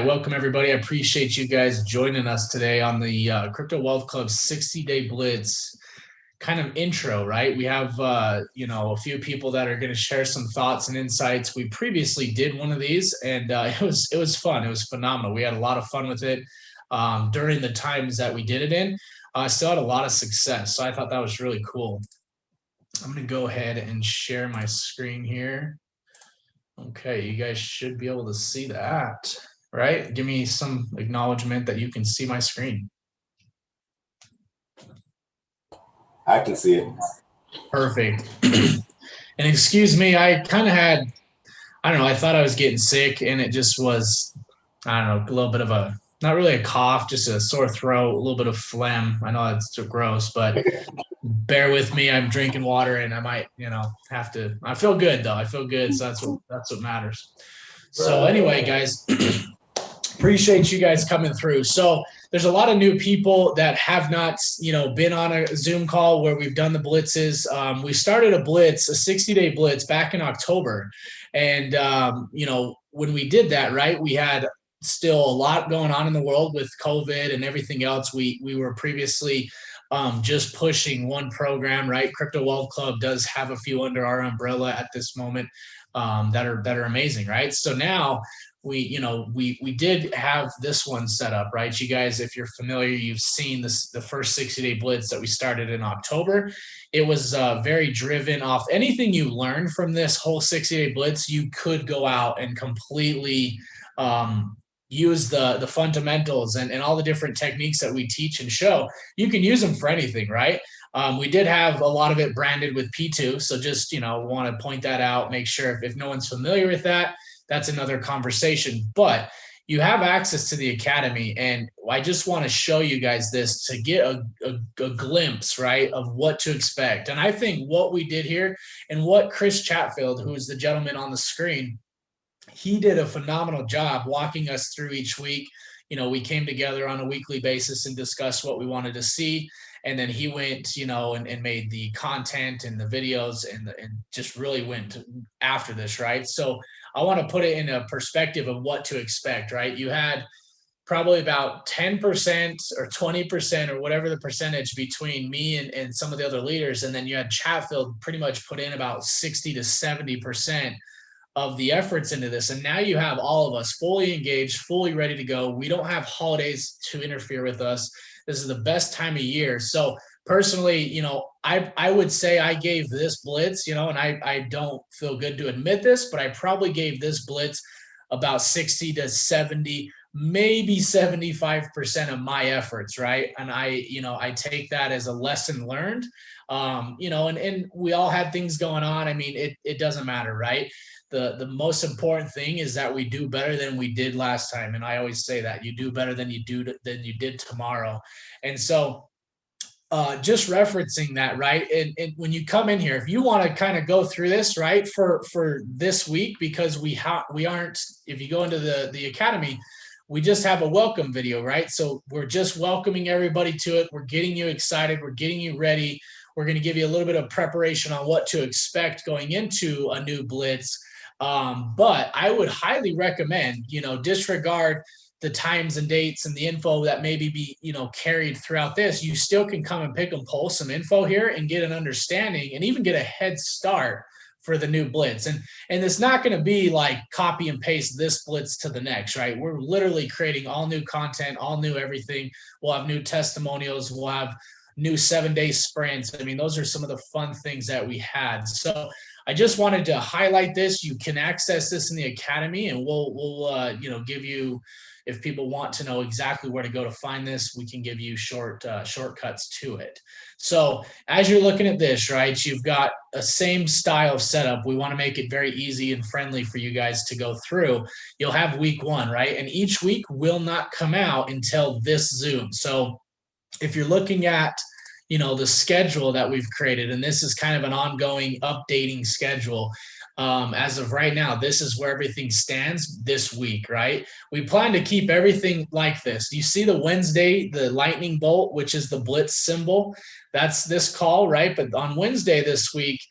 right, welcome everybody. I appreciate you guys joining us today on the Crypto Wealth Club 60-day blitz kind of intro, right? We have a few people that are going to share some thoughts and insights. We previously did one of these, and it was fun. It was phenomenal. We had a lot of fun with it during the times that we did it in. Still had a lot of success, so I thought that was really cool. I'm going to go ahead and share my screen here. Okay, you guys should be able to see that, right? Give me some acknowledgement that you can see my screen. I can see it. Perfect. And excuse me, I kind of had, I don't know, I thought I was getting sick, and it just was, I don't know, a little bit of a, not really a cough, just a sore throat, a little bit of phlegm. I know that's gross, but bear with me. I'm drinking water, and I might, have to. I feel good though. I feel good, so that's what matters. So anyway, guys, appreciate you guys coming through. So there's a lot of new people that have not, been on a Zoom call where we've done the blitzes. We started a blitz, a 60-day blitz back in October, and when we did that, right, we had still a lot going on in the world with COVID and everything else. We were previously just pushing one program, right? Crypto Wealth Club does have a few under our umbrella at this moment that are amazing, right? So now we did have this one set up, right? You guys, if you're familiar, you've seen the first 60-day blitz that we started in October. It was very driven off anything you learned from this whole 60-day blitz. You could go out and completely use the fundamentals and all the different techniques that we teach and show. You can use them for anything, right? We did have a lot of it branded with P2. So just, want to point that out, make sure if no one's familiar with that, that's another conversation. But you have access to the Academy, and I just want to show you guys this to get a glimpse, right, of what to expect. And I think what we did here and what Chris Chatfield, who is the gentleman on the screen, he did a phenomenal job walking us through each week. We came together on a weekly basis and discussed what we wanted to see. And then he went, and made the content and the videos and just really went after this, right? So I want to put it in a perspective of what to expect, right? You had probably about 10% or 20% or whatever the percentage between me and some of the other leaders. And then you had Chatfield pretty much put in about 60 to 70% of the efforts into this. And now you have all of us fully engaged, fully ready to go. We don't have holidays to interfere with us. This is the best time of year. So personally, I would say I gave this blitz, and I don't feel good to admit this, but I probably gave this blitz about 60 to 70, maybe 75% of my efforts, right? And I take that as a lesson learned, and we all had things going on. I mean, it doesn't matter, right? The most important thing is that we do better than we did last time. And I always say that you do better than you did tomorrow. And so just referencing that, right? And when you come in here, if you want to kind of go through this, right, for this week, because we aren't, if you go into the Academy, we just have a welcome video, right? So we're just welcoming everybody to it. We're getting you excited. We're getting you ready. We're going to give you a little bit of preparation on what to expect going into a new blitz. But I would highly recommend, disregard the times and dates and the info that maybe be, carried throughout this. You still can come and pick and pull some info here and get an understanding and even get a head start for the new blitz. And it's not going to be like copy and paste this blitz to the next, right? We're literally creating all new content, all new everything. We'll have new testimonials. We'll have new 7-day sprints. I mean, those are some of the fun things that we had. So I just wanted to highlight this. You can access this in the Academy, and we'll give you, if people want to know exactly where to go to find this, we can give you shortcuts to it. So as you're looking at this, right, you've got a same style of setup. We want to make it very easy and friendly for you guys to go through. You'll have week 1, right? And each week will not come out until this Zoom. So if you're looking at the schedule that we've created, and this is kind of an ongoing updating schedule. As of right now, this is where everything stands this week, right? We plan to keep everything like this. You see the Wednesday, the lightning bolt, which is the blitz symbol. That's this call, right? But on Wednesday this week,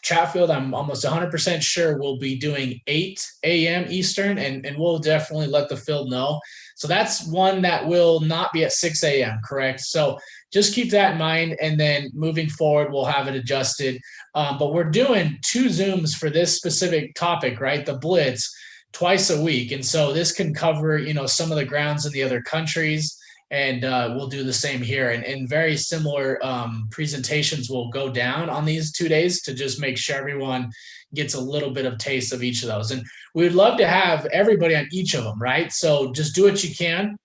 Chatfield, I'm almost 100% sure we'll be doing 8 a.m. Eastern, and we'll definitely let the field know. So that's one that will not be at 6 a.m., correct? So just keep that in mind, and then moving forward, we'll have it adjusted. But we're doing 2 Zooms for this specific topic, right? The Blitz, twice a week. And so this can cover, some of the grounds in the other countries, and we'll do the same here. And very similar presentations will go down on these 2 days to just make sure everyone gets a little bit of taste of each of those. And we would love to have everybody on each of them, right? So just do what you can.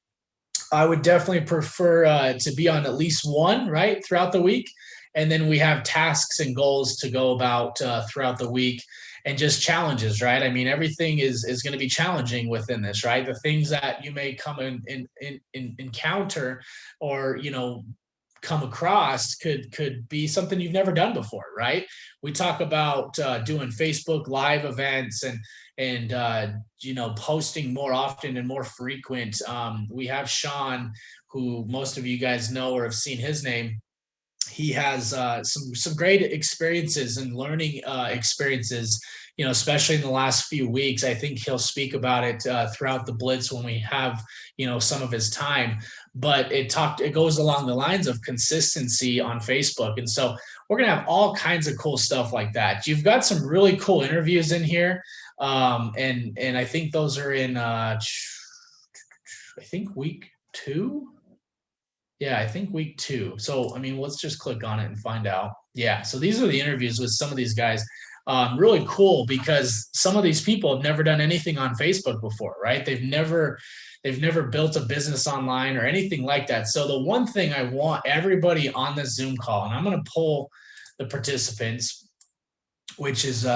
I would definitely prefer to be on at least one, right, throughout the week. And then we have tasks and goals to go about throughout the week, and just challenges, right? I mean, everything is going to be challenging within this, right? The things that you may come in encounter, or come across, could be something you've never done before, right? We talk about doing Facebook live events, and posting more often and more frequent. We have Sean, who most of you guys know or have seen his name. He has some great experiences and learning experiences, especially in the last few weeks. I think he'll speak about it throughout the Blitz when we have, some of his time. But it goes along the lines of consistency on Facebook. And so we're going to have all kinds of cool stuff like that. You've got some really cool interviews in here. And I think those are in, I think week 2. Yeah, I think week 2. So, I mean, let's just click on it and find out. Yeah, so these are the interviews with some of these guys. Really cool, because some of these people have never done anything on Facebook before, right? They've never built a business online or anything like that. So the one thing I want everybody on this Zoom call, and I'm going to poll the participants, which is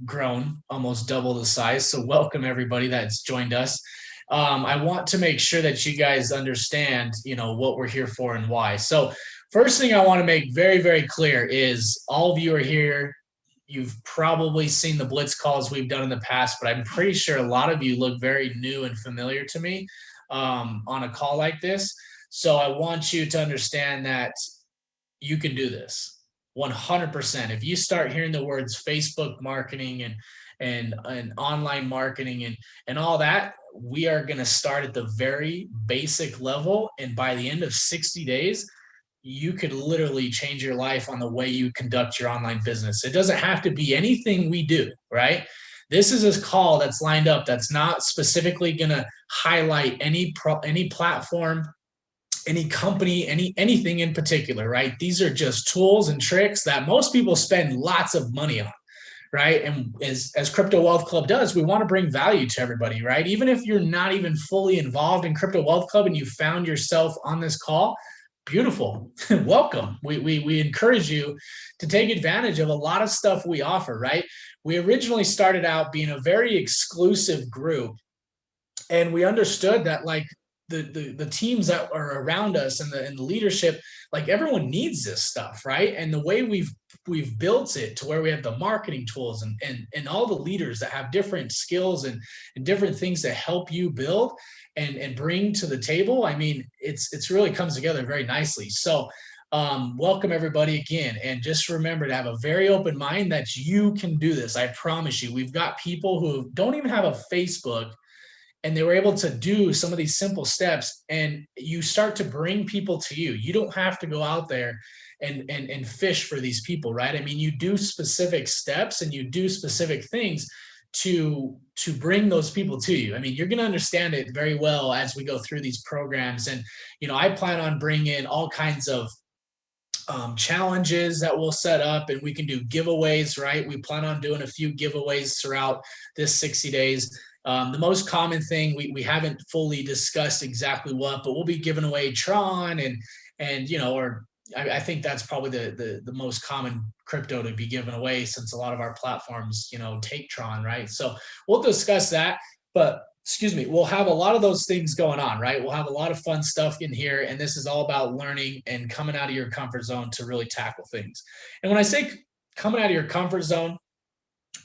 grown almost double the size. So welcome everybody that's joined us. I want to make sure that you guys understand, what we're here for and why. So first thing I want to make very, very clear is all of you are here. You've probably seen the Blitz calls we've done in the past, but I'm pretty sure a lot of you look very new and familiar to me on a call like this. So I want you to understand that you can do this 100%. If you start hearing the words Facebook marketing and online marketing and all that, we are going to start at the very basic level. And by the end of 60 days, you could literally change your life on the way you conduct your online business. It doesn't have to be anything we do, right? This is a call that's lined up that's not specifically going to highlight any platform, any company, anything in particular, right? These are just tools and tricks that most people spend lots of money on, right? And as Crypto Wealth Club does, we want to bring value to everybody, right? Even if you're not even fully involved in Crypto Wealth Club and you found yourself on this call, beautiful. Welcome. We encourage you to take advantage of a lot of stuff we offer, right? We originally started out being a very exclusive group, and we understood that like the teams that are around us and the leadership, like everyone needs this stuff, right? And the way we've built it to where we have the marketing tools and all the leaders that have different skills and different things that help you build and bring to the table. I mean, it's really comes together very nicely. So welcome everybody again. And just remember to have a very open mind that you can do this. I promise you, we've got people who don't even have a Facebook, and they were able to do some of these simple steps, and you start to bring people to you. You don't have to go out there and fish for these people, right? I mean, you do specific steps and you do specific things to bring those people to you. I mean, you're going to understand it very well as we go through these programs. And, I plan on bringing all kinds of challenges that we'll set up, and we can do giveaways, right? We plan on doing a few giveaways throughout this 60 days. The most common thing we haven't fully discussed exactly what, but we'll be giving away Tron and I think that's probably the most common crypto to be given away, since a lot of our platforms, take Tron, right? So we'll discuss that, but we'll have a lot of those things going on, right? We'll have a lot of fun stuff in here, and this is all about learning and coming out of your comfort zone to really tackle things. And when I say coming out of your comfort zone,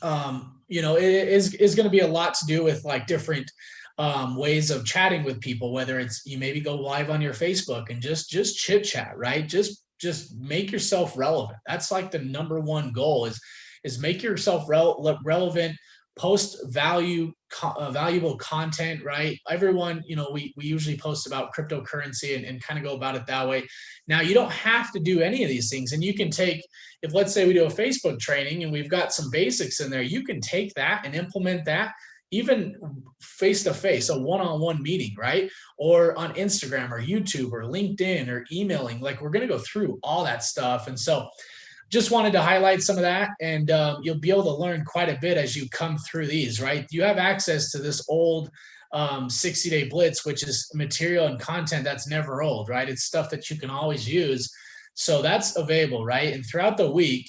it is going to be a lot to do with like different ways of chatting with people, whether it's you maybe go live on your Facebook and just chit chat, right? Just make yourself relevant. That's like the number one goal is is make yourself relevant, post valuable content, right? Everyone, we usually post about cryptocurrency and kind of go about it that way. Now, you don't have to do any of these things. And you can take, if let's say we do a Facebook training and we've got some basics in there, you can take that and implement that even face-to-face, a one-on-one meeting, right? Or on Instagram or YouTube or LinkedIn or emailing. Like, we're going to go through all that stuff. And so just wanted to highlight some of that, and you'll be able to learn quite a bit as you come through these, right? You have access to this old 60-day blitz, which is material and content that's never old, right? It's stuff that you can always use. So that's available, right? And throughout the week,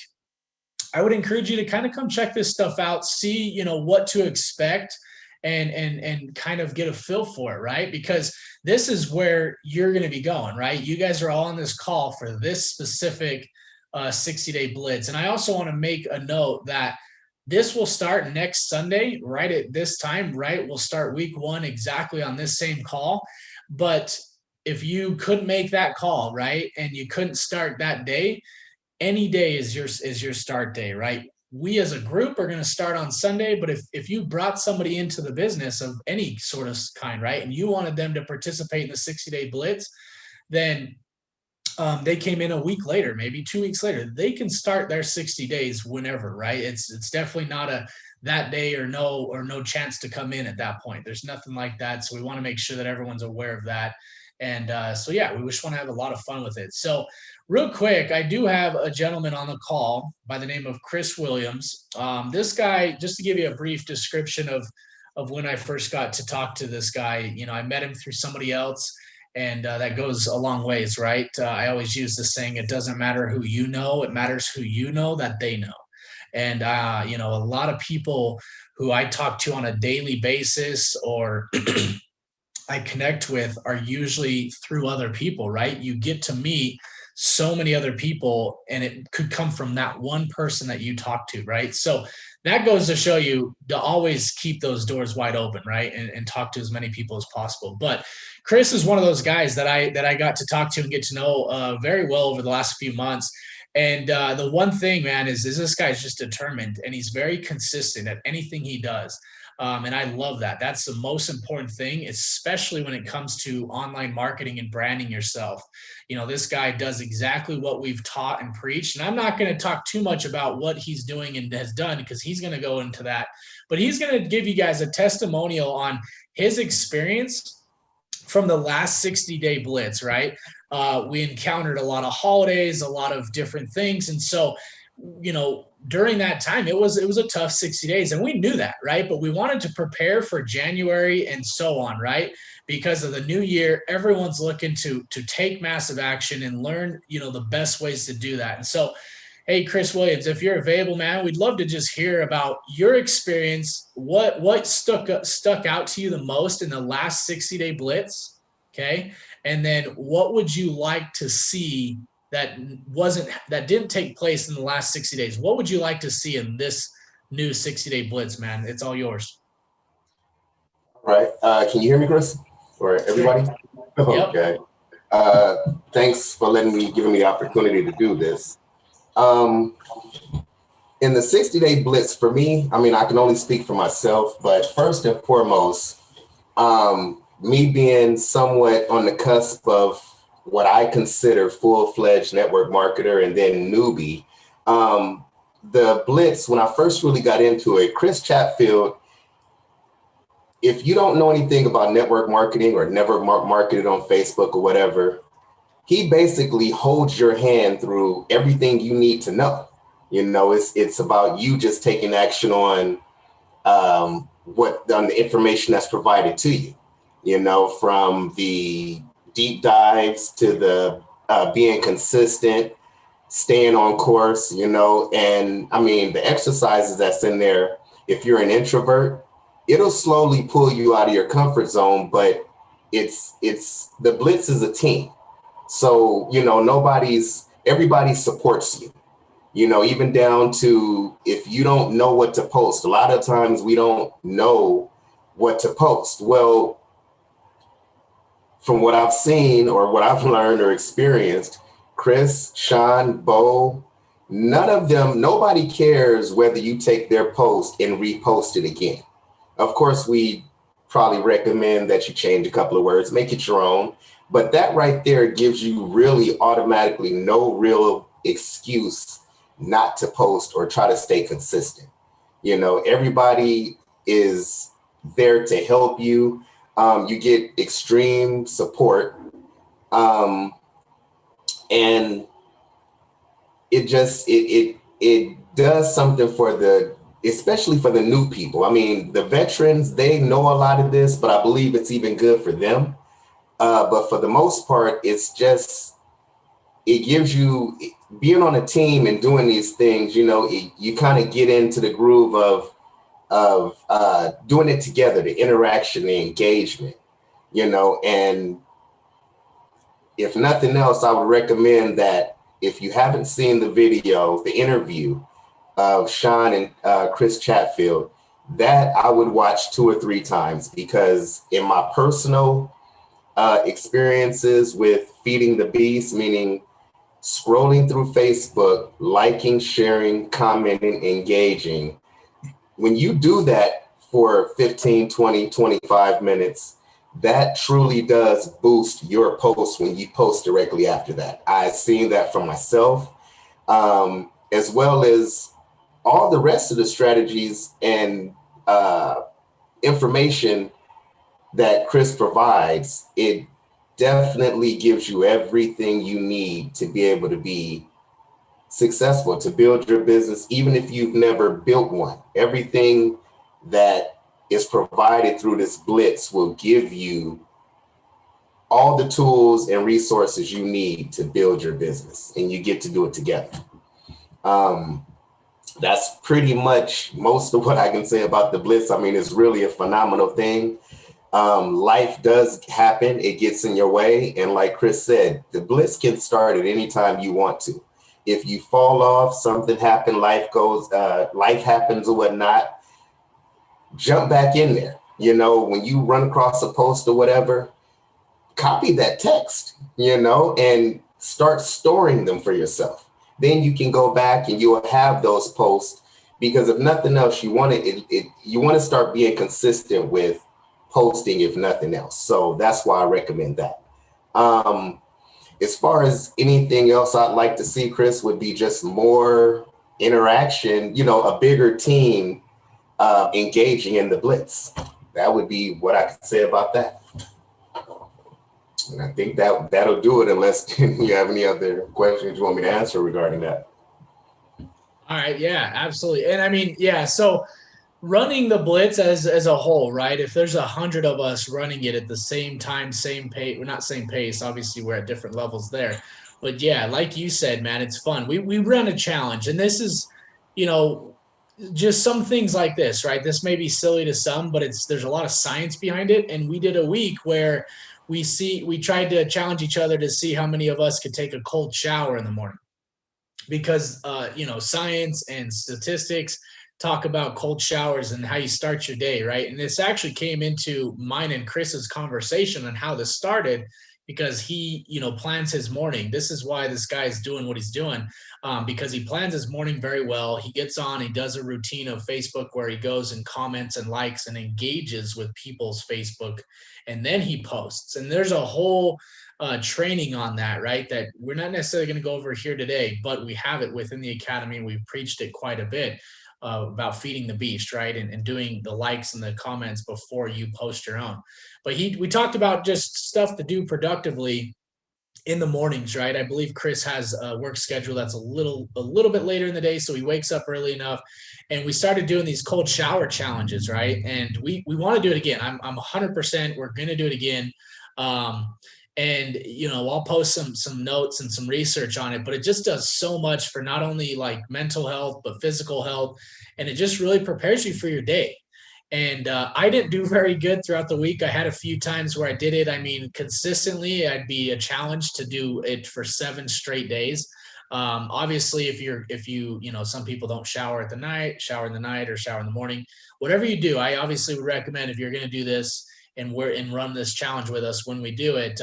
I would encourage you to kind of come check this stuff out, see, what to expect, and kind of get a feel for it, right? Because this is where you're going to be going, right? You guys are all on this call for this specific 60-day blitz. And I also want to make a note that this will start next Sunday, right at this time, right? We'll start week 1 exactly on this same call. But if you couldn't make that call, right, and you couldn't start that day, any day is your start day, right? We as a group are going to start on Sunday, but if you brought somebody into the business of any sort of kind, right, and you wanted them to participate in the 60-day blitz, then they came in a week later, maybe 2 weeks later, they can start their 60 days whenever, right? It's definitely not a that day or no chance to come in at that point. There's nothing like that. So we want to make sure that everyone's aware of that. And so, yeah, we just want to have a lot of fun with it. So real quick, I do have a gentleman on the call by the name of Chris Williams. This guy, just to give you a brief description of when I first got to talk to this guy, I met him through somebody else. And that goes a long ways, right? I always use this saying, it doesn't matter who you know, it matters who you know that they know. And, a lot of people who I talk to on a daily basis or I connect with are usually through other people, right? You get to meet so many other people, and it could come from that one person that you talk to, right? So that goes to show you to always keep those doors wide open, right? And talk to as many people as possible. But Chris is one of those guys that I got to talk to and get to know very well over the last few months. And the one thing, man, is this guy's just determined, and he's very consistent at anything he does. And I love that. That's the most important thing, especially when it comes to online marketing and branding yourself. This guy does exactly what we've taught and preached. And I'm not going to talk too much about what he's doing and has done, because he's going to go into that. But he's going to give you guys a testimonial on his experience from the last 60-day blitz, right? We encountered a lot of holidays, a lot of different things. And so, during that time, it was a tough 60 days, and we knew that, right? But we wanted to prepare for January and so on, right? Because of the new year, everyone's looking to take massive action and learn, the best ways to do that. And so, hey, Chris Williams, if you're available, man, we'd love to just hear about your experience. What stuck out to you the most in the last 60-day blitz, okay? And then what would you like to see that didn't take place in the last 60 days? What would you like to see in this new 60-day blitz, man? It's all yours. All right. Can you hear me, Chris? Or everybody? Yep. Okay. Thanks for giving me the opportunity to do this. In the 60-day blitz, for me, I can only speak for myself, but first and foremost, me being somewhat on the cusp of what I consider full-fledged network marketer and then newbie, the blitz, when I first really got into it, Chris Chatfield, if you don't know anything about network marketing or never marketed on Facebook or whatever, he basically holds your hand through everything you need to know. It's about you just taking action on on the information that's provided to you. From the deep dives to the being consistent, staying on course, and the exercises that's in there. If you're an introvert, it'll slowly pull you out of your comfort zone, but it's the blitz is a team. So, everybody supports you, even down to if you don't know what to post. A lot of times we don't know what to post. Well, from what I've seen or what I've learned or experienced, Chris, Sean, Bo, None of them, nobody cares whether you take their post and repost it again. Of course, we probably recommend that you change a couple of words, make it your own. But that right there gives you really automatically no real excuse not to post or try to stay consistent. You know, everybody is there to help you. You get extreme support. Um, and it does something for the, especially for the new people. I mean, the veterans, they know a lot of this, but I believe it's even good for them. But for the most part, it's just, it gives you, being on a team and doing these things, you know, you kind of get into the groove of doing it together, the interaction, the engagement, you know. And if nothing else, I would recommend that if you haven't seen the video, the interview of Sean and Chris Chatfield, that I would watch 2 or 3 times, because in my personal experiences with feeding the beast, meaning scrolling through Facebook, liking, sharing, commenting, engaging, when you do that for 15, 20, 25 minutes, that truly does boost your post when you post directly after that. I've seen that from myself, as well as all the rest of the strategies and information that Chris provides. It definitely gives you everything you need to be able to be successful, to build your business, even if you've never built one. Everything that is provided through this Blitz will give you all the tools and resources you need to build your business, and you get to do it together. That's pretty much most of what I can say about the Blitz. I mean, it's really a phenomenal thing. Life does happen, it gets in your way. And like Chris said, the Blitz can start at any time you want to. If you fall off, something happened, life happens or whatnot, jump back in there. You know, when you run across a post or whatever, copy that text, you know, and start storing them for yourself. Then you can go back and you will have those posts, because if nothing else, you want to start being consistent with posting, if nothing else. So that's why I recommend that. As far as anything else I'd like to see, Chris, would be just more interaction, you know, a bigger team engaging in the Blitz. That would be what I could say about that. And I think that'll do it, unless you have any other questions you want me to answer regarding that. All right. Yeah, absolutely. And I mean, yeah, so running the Blitz as a whole, right? If there's 100 of us running it at the same time, same pace, we're not same pace, obviously we're at different levels there. But yeah, like you said, man, it's fun. We run a challenge, and this is, you know, just some things like this, right? This may be silly to some, but there's a lot of science behind it. And we did a week where we tried to challenge each other to see how many of us could take a cold shower in the morning, because you know, science and statistics talk about cold showers and how you start your day, right? And this actually came into mine and Chris's conversation on how this started, because he, you know, plans his morning. This is why this guy is doing what he's doing, because he plans his morning very well. He gets on, he does a routine of Facebook where he goes and comments and likes and engages with people's Facebook, and then he posts. And there's a whole training on that, right? That we're not necessarily going to go over here today, but we have it within the academy. We've preached it quite a bit about feeding the beast, right? And doing the likes and the comments before you post your own. But we talked about just stuff to do productively in the mornings, right? I believe Chris has a work schedule that's a little bit later in the day, so he wakes up early enough. And we started doing these cold shower challenges, right? And we want to do it again. I'm 100%. We're going to do it again. And you know, I'll post some notes and some research on it, but it just does so much for not only like mental health but physical health, and it just really prepares you for your day. And I didn't do very good throughout the week. I had a few times where I did it. I mean, consistently, I'd be a challenge to do it for 7 straight days. Obviously, if you know, some people don't shower in the night or shower in the morning. Whatever you do, I obviously would recommend, if you're going to do this and run this challenge with us when we do it,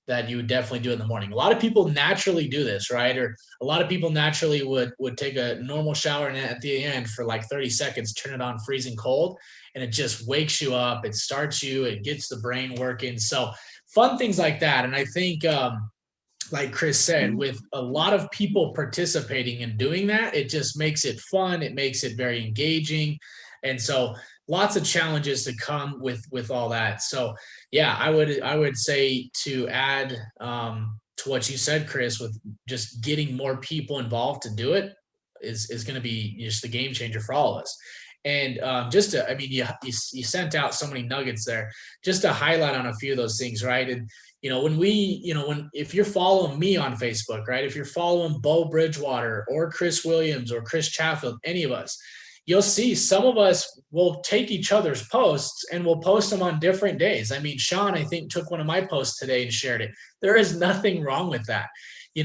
that you would definitely do in the morning. A lot of people naturally do this, right? Or a lot of people naturally would take a normal shower and at the end for like 30 seconds, turn it on freezing cold, and it just wakes you up. It starts you, it gets the brain working. So fun things like that. And I think, like Chris said, with a lot of people participating and doing that, it just makes it fun. It makes it very engaging. And so lots of challenges to come with all that. So yeah, I would say to add to what you said, Chris, with just getting more people involved to do it is going to be just a game changer for all of us. And just to, I mean, you sent out so many nuggets there, just to highlight on a few of those things, right? And if you're following me on Facebook, right? If you're following Bo Bridgewater or Chris Williams or Chris Chatfield, any of us, you'll see some of us will take each other's posts and we'll post them on different days. I mean, Sean, I think, took one of my posts today and shared it. There is nothing wrong with that.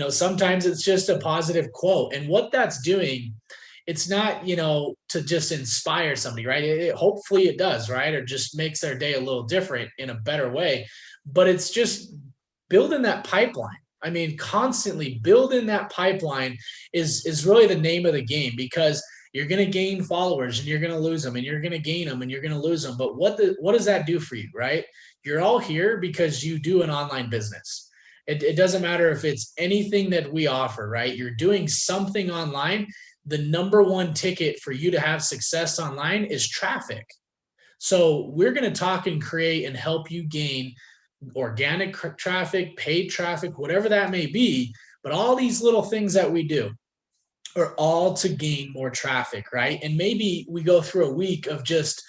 Sometimes it's just a positive quote. And what that's doing, it's not, to just inspire somebody, right? Hopefully it does, right? Or just makes their day a little different in a better way. But it's just building that pipeline. I mean, constantly building that pipeline is really the name of the game, because you're going to gain followers and you're going to lose them, and you're going to gain them and you're going to lose them. But what does that do for you, right? You're all here because you do an online business. It doesn't matter if it's anything that we offer, right? You're doing something online. The number one ticket for you to have success online is traffic. So we're going to talk and create and help you gain organic traffic, paid traffic, whatever that may be. But all these little things that we do are all to gain more traffic, right? And maybe we go through a week of just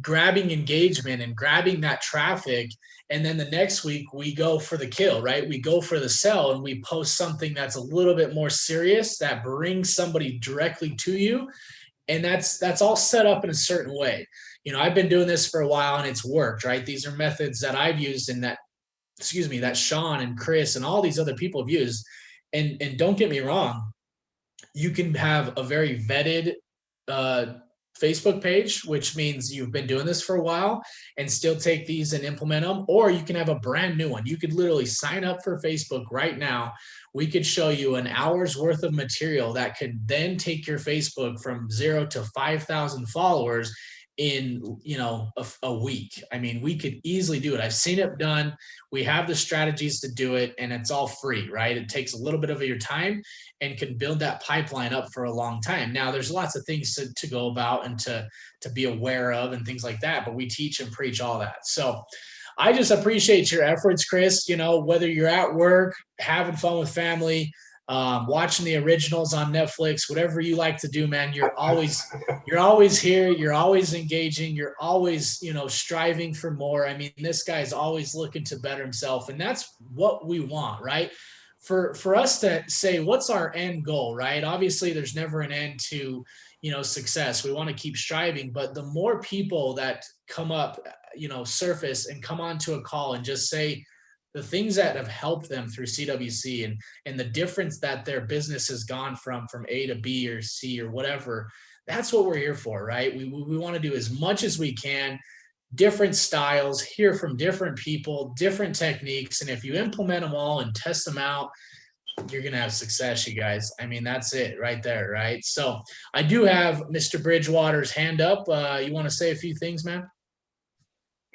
grabbing engagement and grabbing that traffic, and then the next week we go for the kill, right? We go for the sell, and we post something that's a little bit more serious that brings somebody directly to you. And that's all set up in a certain way. I've been doing this for a while and it's worked, right? These are methods that I've used and that Sean and Chris and all these other people have used. And don't get me wrong, you can have a very vetted Facebook page, which means you've been doing this for a while, and still take these and implement them. Or you can have a brand new one. You could literally sign up for Facebook right now. We could show you an hour's worth of material that could then take your Facebook from 0 to 5,000 followers in a week. I mean, we could easily do it. I've seen it done. We have the strategies to do it, and it's all free, right? It takes a little bit of your time and can build that pipeline up for a long time. Now, there's lots of things to go about and to be aware of and things like that, but we teach and preach all that. So I just appreciate your efforts, Chris. Whether you're at work, having fun with family, watching the originals on Netflix, whatever you like to do, man, you're always here. You're always engaging. You're always, striving for more. I mean, this guy's always looking to better himself, and that's what we want, right? For us to say, what's our end goal, right? Obviously, there's never an end to, success. We want to keep striving, but the more people that come up, surface and come onto a call and just say the things that have helped them through CWC and the difference that their business has gone from A to B or C or whatever, that's what we're here for, right? We want to do as much as we can, different styles, hear from different people, different techniques. And if you implement them all and test them out, you're going to have success, you guys. I mean, that's it right there, right? So I do have Mr. Bridgewater's hand up. You want to say a few things, man?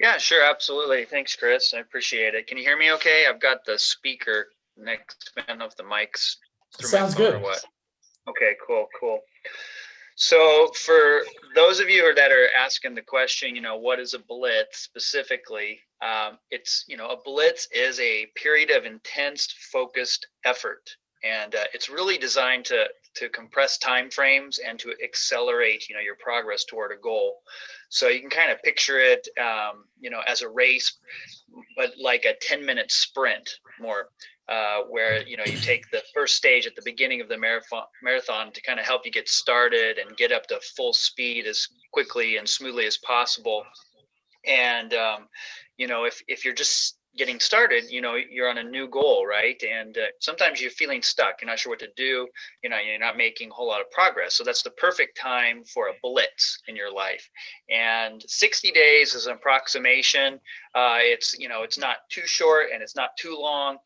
Yeah, sure. Absolutely. Thanks, Chris. I appreciate it. Can you hear me okay? I've got the speaker next to me. I don't know if the mic's through Sounds my phone good. or what. Okay, cool. So for those of you that are asking the question, what is a blitz specifically? It's, a blitz is a period of intense focused effort. And it's really designed to compress time frames and to accelerate, your progress toward a goal. So you can kind of picture it, as a race, but like a 10-minute sprint more, where, you take the first stage at the beginning of the marathon to kind of help you get started and get up to full speed as quickly and smoothly as possible. And, if you're just getting started, you're on a new goal, right? And sometimes you're feeling stuck. You're not sure what to do. You're not making a whole lot of progress. So that's the perfect time for a blitz in your life. And 60 days is an approximation. It's not too short and it's not too long.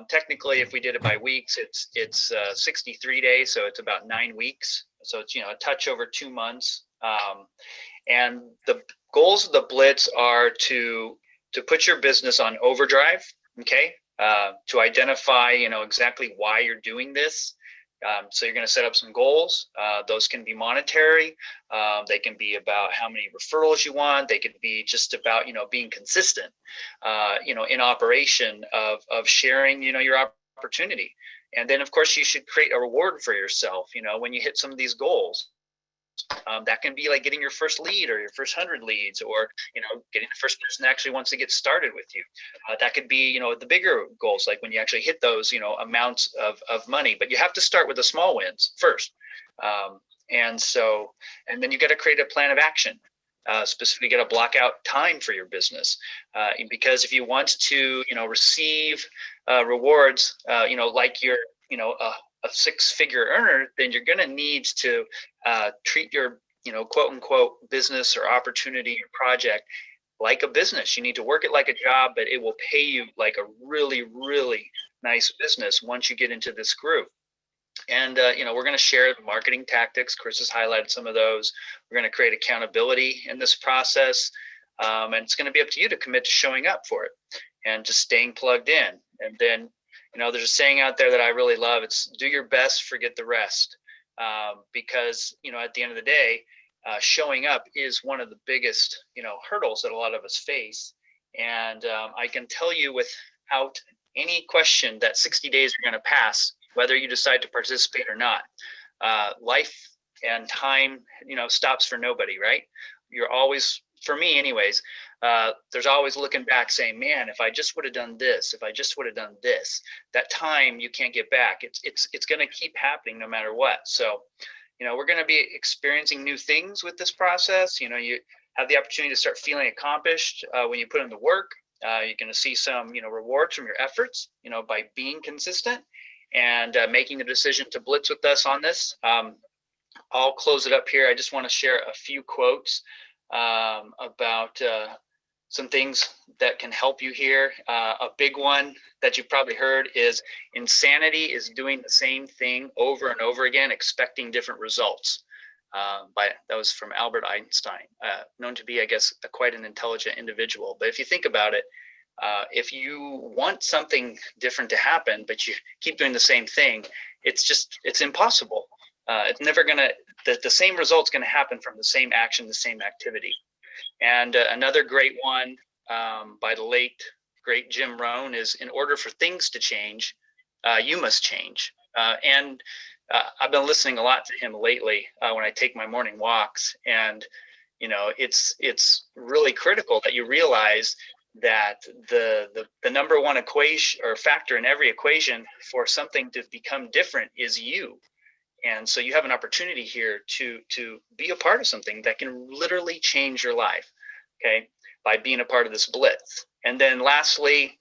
Technically, if we did it by weeks, it's 63 days. So it's about 9 weeks. So it's, a touch over 2 months. And the goals of the blitz are to put your business on overdrive, okay? To identify, exactly why you're doing this. So you're going to set up some goals. Those can be monetary. They can be about how many referrals you want. They could be just about, being consistent, in operation of sharing, your opportunity. And then, of course, you should create a reward for yourself, when you hit some of these goals. That can be like getting your first lead or your first 100 leads, or getting the first person that actually wants to get started with you. That could be the bigger goals, like when you actually hit those amounts of money. But you have to start with the small wins first, and then you got to create a plan of action. Specifically, got to block out time for your business, because if you want to receive rewards, like you're a 6-figure earner, then you're going to need to treat your, quote unquote business or opportunity or project like a business. You need to work it like a job, but it will pay you like a really, really nice business once you get into this groove. And, we're going to share the marketing tactics. Chris has highlighted some of those. We're going to create accountability in this process. And it's going to be up to you to commit to showing up for it and just staying plugged in. And then, there's a saying out there that I really love. It's do your best, forget the rest. Because, at the end of the day, showing up is one of the biggest, hurdles that a lot of us face. And I can tell you without any question that 60 days are going to pass, whether you decide to participate or not. Life and time, stops for nobody, right? You're always, for me anyways, there's always looking back saying, man, if I just would have done this, if I just would have done this, that time you can't get back. It's going to keep happening no matter what. So, we're going to be experiencing new things with this process. You have the opportunity to start feeling accomplished when you put in the work. You're going to see some, rewards from your efforts, by being consistent and making the decision to blitz with us on this. I'll close it up here. I just want to share a few quotes about some things that can help you here. A big one that you've probably heard is insanity is doing the same thing over and over again, expecting different results. That was from Albert Einstein, known to be, I guess, quite an intelligent individual. But if you think about it, if you want something different to happen, but you keep doing the same thing, it's impossible. It's never gonna, the same result's gonna happen from the same action, the same activity. And another great one by the late, great Jim Rohn is, in order for things to change, you must change. And I've been listening a lot to him lately when I take my morning walks. And, it's really critical that you realize that the number one equation or factor in every equation for something to become different is you. And so you have an opportunity here to be a part of something that can literally change your life, okay, by being a part of this blitz. And then lastly,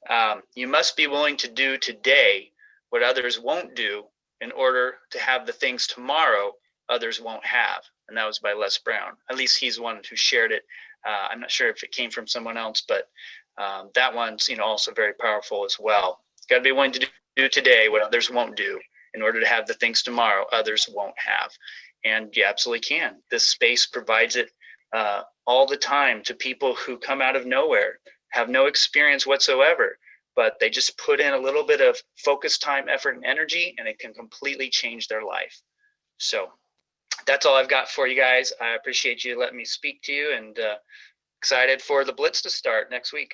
you must be willing to do today what others won't do in order to have the things tomorrow others won't have. And that was by Les Brown. At least he's one who shared it. I'm not sure if it came from someone else, but that one's also very powerful as well. Got to be willing to do today what others won't do in order to have the things tomorrow others won't have. And you absolutely can. This space provides it all the time to people who come out of nowhere, have no experience whatsoever, but they just put in a little bit of focus, time, effort, and energy, and it can completely change their life. So that's all I've got for you guys. I appreciate you letting me speak to you, and excited for the blitz to start next week.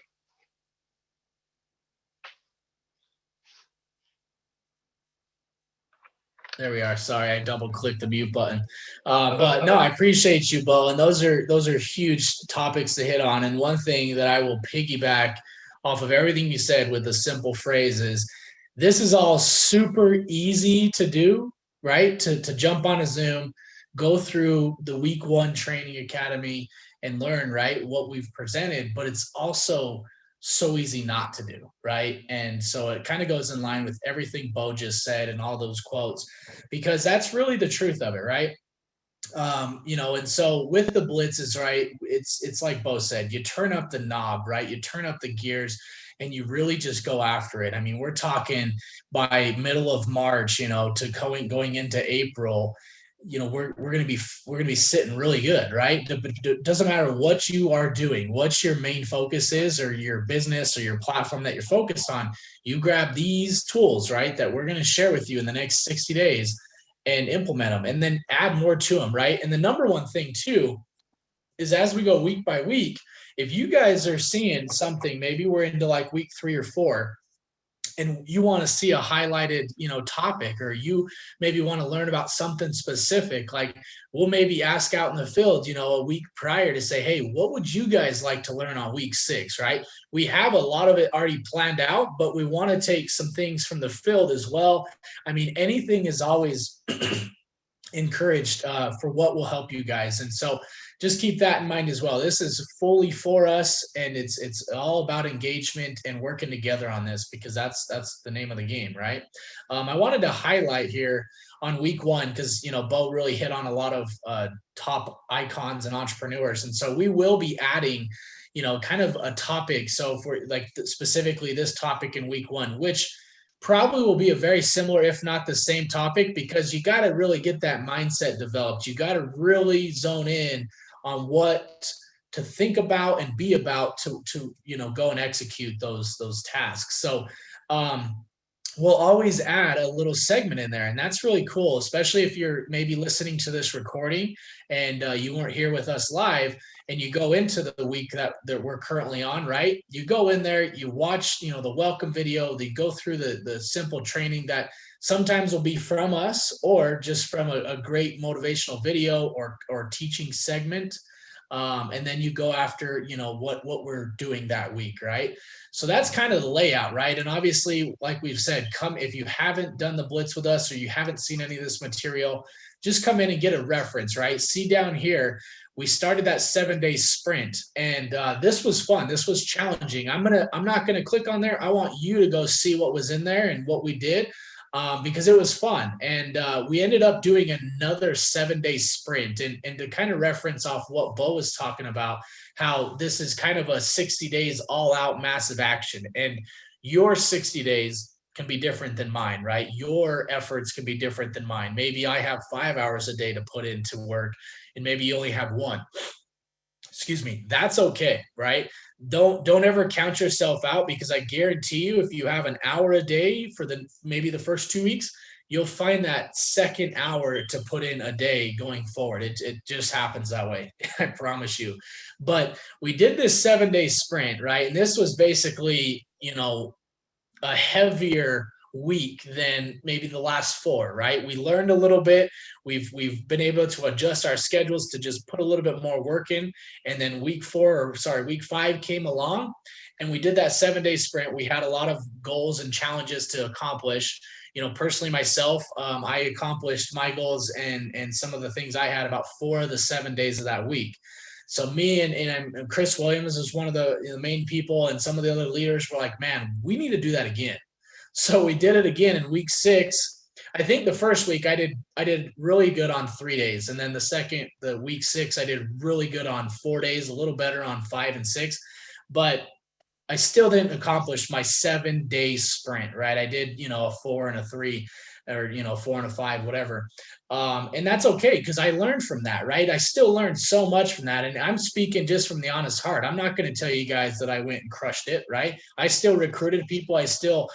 There we are. Sorry, I double clicked the mute button. But no, I appreciate you, Bo. And those are huge topics to hit on. And one thing that I will piggyback off of everything you said with the simple phrase is, this is all super easy to do, right? To jump on a Zoom, go through the week 1 training academy and learn, right, what we've presented. But it's also so easy not to do, right? And so it kind of goes in line with everything Bo just said and all those quotes, because that's really the truth of it, right? And so with the blitzes, right, it's like Bo said, you turn up the knob, right? You turn up the gears and you really just go after it. I mean, we're talking by middle of March, to going into April, we're going to be sitting really good, right? It doesn't matter what you are doing, what your main focus is, or your business or your platform that you're focused on. You grab these tools, right, that we're going to share with you in the next 60 days and implement them, and then add more to them, right? And the number one thing too is, as we go week by week, if you guys are seeing something, maybe we're into like week 3 or 4, and you want to see a highlighted, topic, or you maybe want to learn about something specific, like we'll maybe ask out in the field, a week prior to say, hey, what would you guys like to learn on week 6, right? We have a lot of it already planned out, but we want to take some things from the field as well. I mean, anything is always encouraged for what will help you guys. And so just keep that in mind as well. This is fully for us, and it's all about engagement and working together on this, because that's the name of the game, right? I wanted to highlight here on week 1, because Bo really hit on a lot of top icons and entrepreneurs, and so we will be adding kind of a topic. So for like specifically this topic in week 1, which probably will be a very similar, if not the same topic, because you got to really get that mindset developed. You got to really zone in on what to think about and be about to go and execute those tasks. So we'll always add a little segment in there, and that's really cool, especially if you're maybe listening to this recording and you weren't here with us live, and you go into the week that we're currently on, right? You go in there, you watch, the welcome video, they go through the simple training that sometimes will be from us, or just from a great motivational video or teaching segment. And then you go after, what we're doing that week, right? So that's kind of the layout, right? And obviously, like we've said, if you haven't done the Blitz with us, or you haven't seen any of this material, just come in and get a reference, right? See down here, we started that 7-day sprint, and this was fun. This was challenging. I'm not gonna click on there. I want you to go see what was in there and what we did, because it was fun. And we ended up doing another 7-day sprint, and to kind of reference off what Bo was talking about, how this is kind of a 60 days all out massive action, and your 60 days can be different than mine, right? Your efforts can be different than mine. Maybe I have 5 hours a day to put into work, and maybe you only have 1. Excuse me. That's okay, right? Don't ever count yourself out, because I guarantee you, if you have an hour a day for maybe the first 2 weeks, you'll find that second hour to put in a day going forward. It just happens that way. I promise you. But we did this 7-day sprint, right? And this was basically, a heavier week than maybe the last 4, right? We learned a little bit. We've been able to adjust our schedules to just put a little bit more work in. And then week 5 came along, and we did that 7-day sprint. We had a lot of goals and challenges to accomplish. Personally myself, I accomplished my goals and some of the things I had about 4 of the 7 days of that week. So me and Chris Williams is one of the main people, and some of the other leaders were like, man, we need to do that again. So we did it again in week 6. I think the first week I did really good on 3 days. And then the week 6, I did really good on 4 days, a little better on 5 and 6. But I still didn't accomplish my 7-day sprint, right? I did, a 4 and a 3, or 4 and a 5, whatever. And that's okay, because I learned from that, right? I still learned so much from that. And I'm speaking just from the honest heart. I'm not going to tell you guys that I went and crushed it, right? I still recruited people. I still,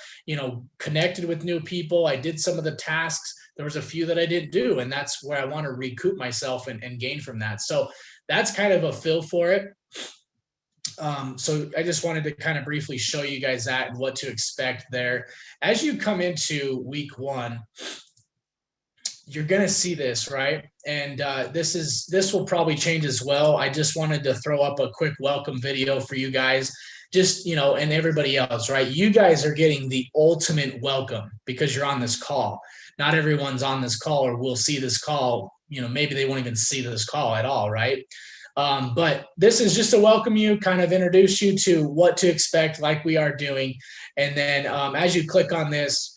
connected with new people. I did some of the tasks. There was a few that I didn't do. And that's where I want to recoup myself and gain from that. So that's kind of a feel for it. So I just wanted to kind of briefly show you guys that and what to expect there. As you come into week 1, you're going to see this, right? And this will probably change as well. I just wanted to throw up a quick welcome video for you guys, just, and everybody else, right? You guys are getting the ultimate welcome because you're on this call. Not everyone's on this call or will see this call. Maybe they won't even see this call at all, right? But this is just to welcome you, kind of introduce you to what to expect like we are doing. And then as you click on this,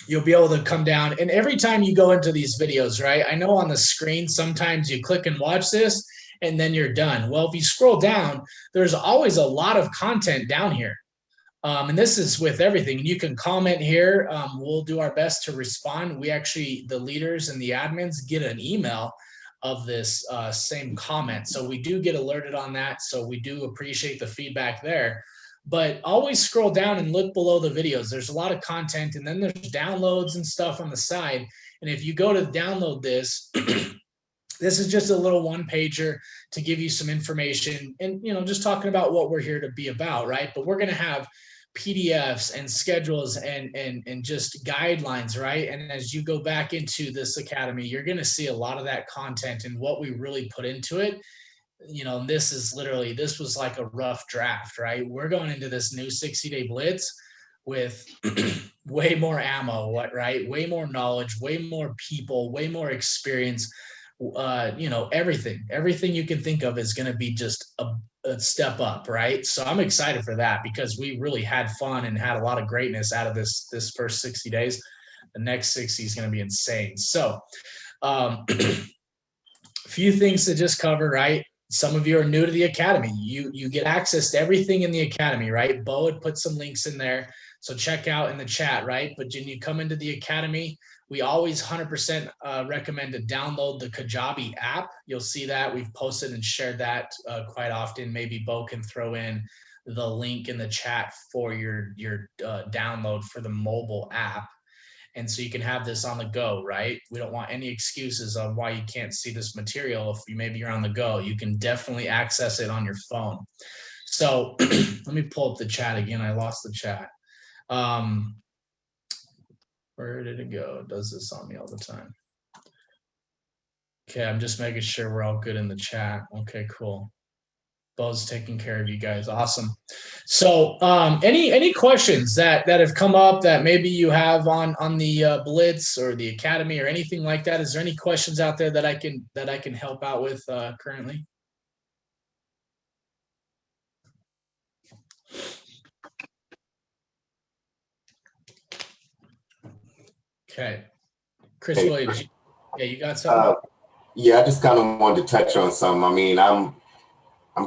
you'll be able to come down. And every time you go into these videos, right, I know on the screen, sometimes you click and watch this and then you're done. Well, if you scroll down, there's always a lot of content down here. And this is with everything. You can comment here. We'll do our best to respond. We actually, the leaders and the admins get an email of this same comment. So we do get alerted on that. So we do appreciate the feedback there. But always scroll down and look below the videos. There's a lot of content, and then there's downloads and stuff on the side. And if you go to download this, this is just a little one pager to give you some information and, you know, just talking about what we're here to be about, right? But we're going to have PDFs and schedules and just guidelines, right? And as you go back into this academy, you're going to see a lot of that content and what we really put into it. You know, this is literally, this was like a rough draft, right? We're going into this new 60-day blitz with way more ammo, right? Way more knowledge, way more people, way more experience. You know, everything you can think of is going to be just a step up, right? So I'm excited for that because we really had fun and had a lot of greatness out of this first 60 days. The next 60 is going to be insane. So a few things to just cover, right? Some of you are new to the academy. You get access to everything in the academy, right? Bo had put some links in there, so check out in the chat, right? But when you come into the academy, we always 100% recommend to download the Kajabi app. You'll see that we've posted and shared that quite often. Maybe Bo can throw in the link in the chat for your download for the mobile app. And so you can have this on the go, right? We don't want any excuses on why you can't see this material. If maybe you're on the go, you can definitely access it on your phone. So let me pull up the chat again. I lost the chat. Where did it go? It does this on me all the time. Okay, I'm just making sure we're all good in the chat. Okay, cool. Bo's taking care of you guys. Awesome. So any questions that have come up that maybe you have on the Blitz or the Academy or anything like that? Is there any questions out there that I can help out with currently? Okay. Chris Williams, yeah, you got something? Yeah, I just kind of wanted to touch on something. I mean, I'm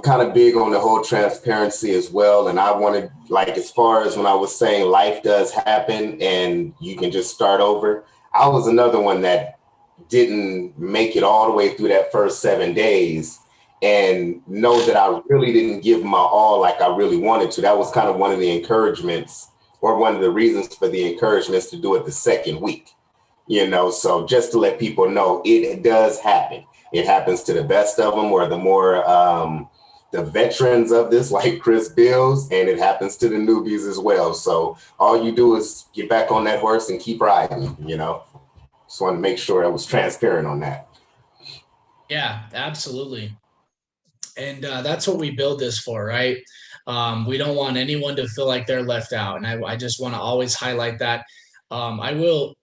kind of big on the whole transparency as well. And I wanted, like, as far as when I was saying life does happen and you can just start over, I was another one that didn't make it all the way through that first 7 days and know that I really didn't give my all like I really wanted to. That was kind of one of the encouragements or one of the reasons for the encouragements to do it the second week, you know, so just to let people know it does happen. It happens to the best of them or the more, the veterans of this, like Chris Bills, and it happens to the newbies as well. So all you do is get back on that horse and keep riding, you know. Just want to make sure I was transparent on that. Yeah, absolutely. And that's what we build this for, right? We don't want anyone to feel like they're left out. And I just want to always highlight that. I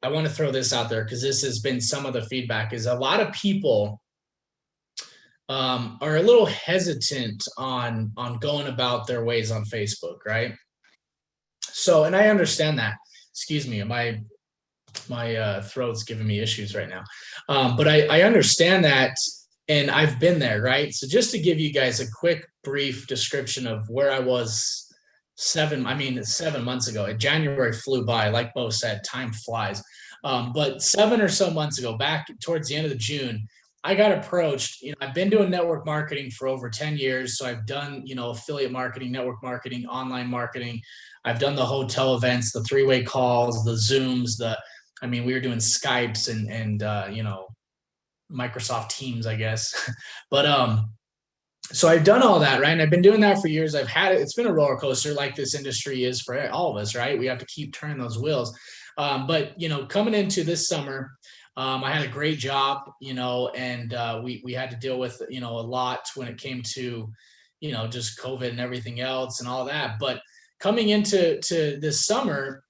want to throw this out there because this has been some of the feedback is a lot of people are a little hesitant on going about their ways on Facebook, right? So, and I understand that. Excuse me, my throat's giving me issues right now. But I understand that, and I've been there, right? So just to give you guys a quick, brief description of where I was 7 months ago. January flew by, like Bo said, time flies. But 7 or so months ago, back towards the end of June, I got approached. You know, I've been doing network marketing for over 10 years. So I've done, you know, affiliate marketing, network marketing, online marketing. I've done the hotel events, the 3-way calls, the Zooms, we were doing Skypes and you know, Microsoft Teams, I guess. But so I've done all that, right? And I've been doing that for years. I've had it. It's been a roller coaster like this industry is for all of us, right? We have to keep turning those wheels. But, you know, coming into this summer, I had a great job, you know, and we had to deal with, you know, a lot when it came to, you know, just COVID and everything else and all that. But coming into this summer,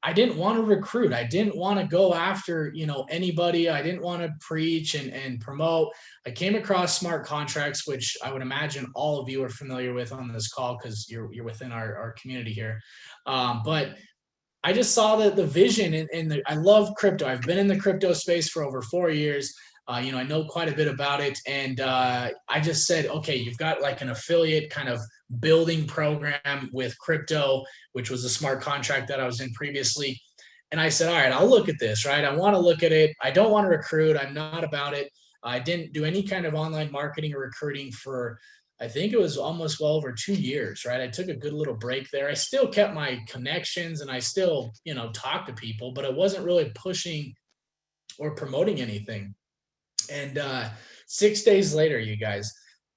I didn't want to recruit. I didn't want to go after, anybody. I didn't want to preach and promote. I came across smart contracts, which I would imagine all of you are familiar with on this call because you're within our community here. But I just saw the vision and I love crypto. I've been in the crypto space for over 4 years. I know quite a bit about it. And I just said, okay, you've got like an affiliate kind of building program with crypto, which was a smart contract that I was in previously. And I said, all right, I'll look at this, right? I want to look at it. I don't want to recruit. I'm not about it. I didn't do any kind of online marketing or recruiting for, I think it was almost well over 2 years, right? I took a good little break there. I still kept my connections and I still, talked to people, but I wasn't really pushing or promoting anything. And 6 days later, you guys,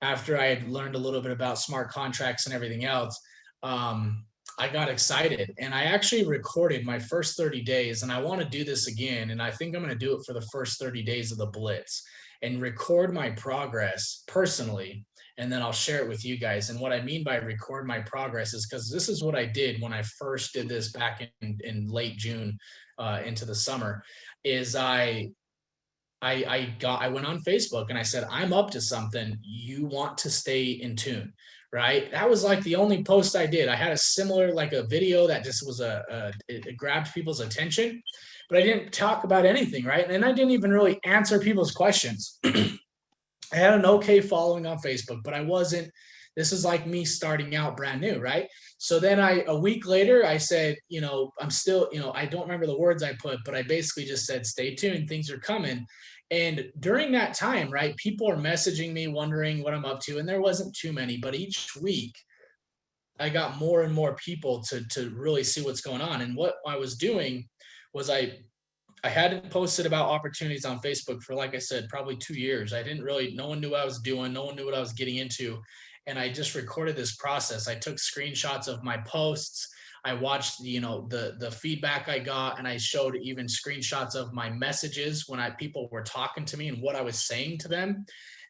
after I had learned a little bit about smart contracts and everything else, I got excited and I actually recorded my first 30 days. And I want to do this again. And I think I'm going to do it for the first 30 days of the Blitz and record my progress personally. And then I'll share it with you guys. And what I mean by record my progress is because this is what I did when I first did this back in late June into the summer, is I went on Facebook and I said, I'm up to something. You want to stay in tune, right? That was like the only post I did. I had a similar, like a video that just was it grabbed people's attention, but I didn't talk about anything, right? And I didn't even really answer people's questions. I had an okay following on Facebook, but I wasn't, this is like me starting out brand new, right? So then a week later, I said, I'm still, I don't remember the words I put, but I basically just said, stay tuned, things are coming. And during that time, right, people are messaging me, wondering what I'm up to. And there wasn't too many, but each week I got more and more people to really see what's going on. And what I was doing was I hadn't posted about opportunities on Facebook for, like I said, probably 2 years. No one knew what I was doing. No one knew what I was getting into. And I just recorded this process. I took screenshots of my posts. I watched, the feedback I got, and I showed even screenshots of my messages when people were talking to me and what I was saying to them.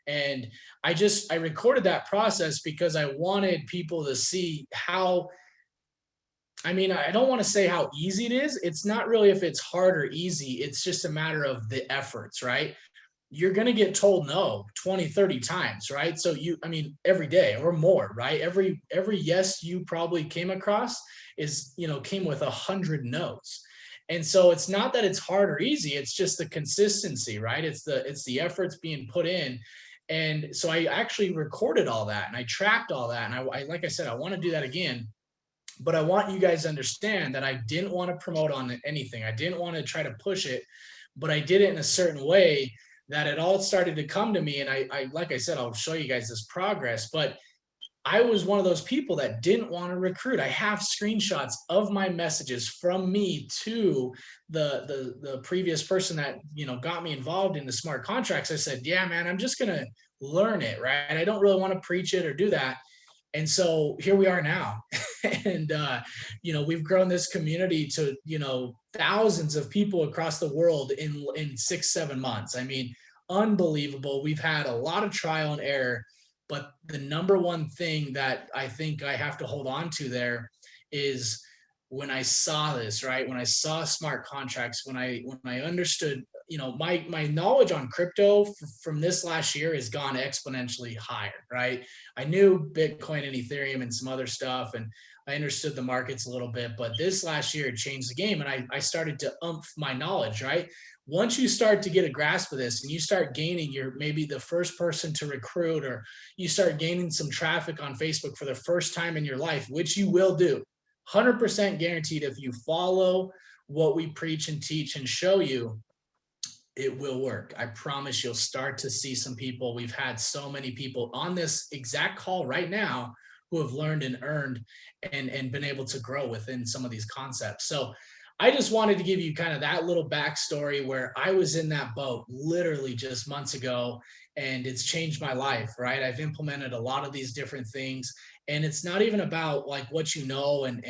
And I recorded that process because I wanted people to see how, I mean, I don't want to say how easy it is. It's not really if it's hard or easy. It's just a matter of the efforts, right? You're going to get told no 20, 30 times, right? So every day or more, right? Every yes you probably came across came with 100 no's. And so it's not that it's hard or easy. It's just the consistency, right? It's the efforts being put in. And so I actually recorded all that and I tracked all that. And I like I said, I want to do that again. But I want you guys to understand that I didn't want to promote on anything. I didn't want to try to push it, but I did it in a certain way that it all started to come to me. And I like I said, I'll show you guys this progress, but I was one of those people that didn't want to recruit. I have screenshots of my messages from me to the previous person that, got me involved in the smart contracts. I said, yeah, man, I'm just going to learn it, right? I don't really want to preach it or do that. And so here we are now. And, we've grown this community to, thousands of people across the world in 6-7 months. I mean, unbelievable. We've had a lot of trial and error, but the number one thing that I think I have to hold on to there is when I saw this, right? When I saw smart contracts, when I understood, my knowledge on crypto from this last year has gone exponentially higher, right? I knew Bitcoin and Ethereum and some other stuff, and I understood the markets a little bit, but this last year it changed the game, and I started to my knowledge, right? Once you start to get a grasp of this and you start gaining, you're maybe the first person to recruit, or you start gaining some traffic on Facebook for the first time in your life, which you will do, 100% guaranteed. If you follow what we preach and teach and show you, it will work. I promise you'll start to see some people. We've had so many people on this exact call right now who have learned and earned and been able to grow within some of these concepts. So I just wanted to give you kind of that little backstory where I was in that boat literally just months ago, and it's changed my life, right? I've implemented a lot of these different things, and it's not even about like what you know and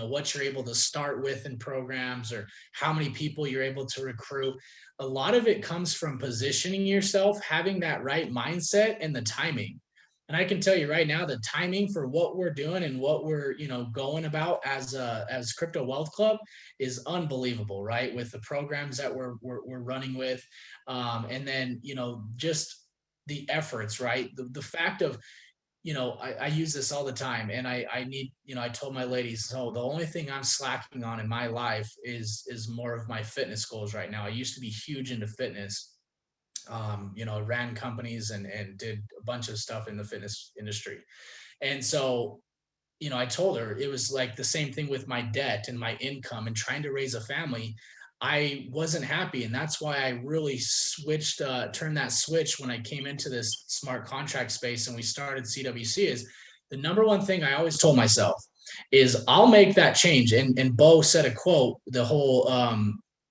what you're able to start with in programs or how many people you're able to recruit. A lot of it comes from positioning yourself, having that right mindset and the timing. And I can tell you right now, the timing for what we're doing and what we're, going about as Crypto Wealth Club is unbelievable, right? With the programs that we're running with, and then just the efforts, right? The fact of, I use this all the time, and I need, I told my ladies, so the only thing I'm slacking on in my life is more of my fitness goals right now. I used to be huge into fitness, ran companies and did a bunch of stuff in the fitness industry. And so, I told her it was like the same thing with my debt and my income and trying to raise a family. I wasn't happy. And that's why I really turned that switch when I came into this smart contract space and we started CWC. Is the number one thing I always told myself is I'll make that change. And Bo said a quote, the whole,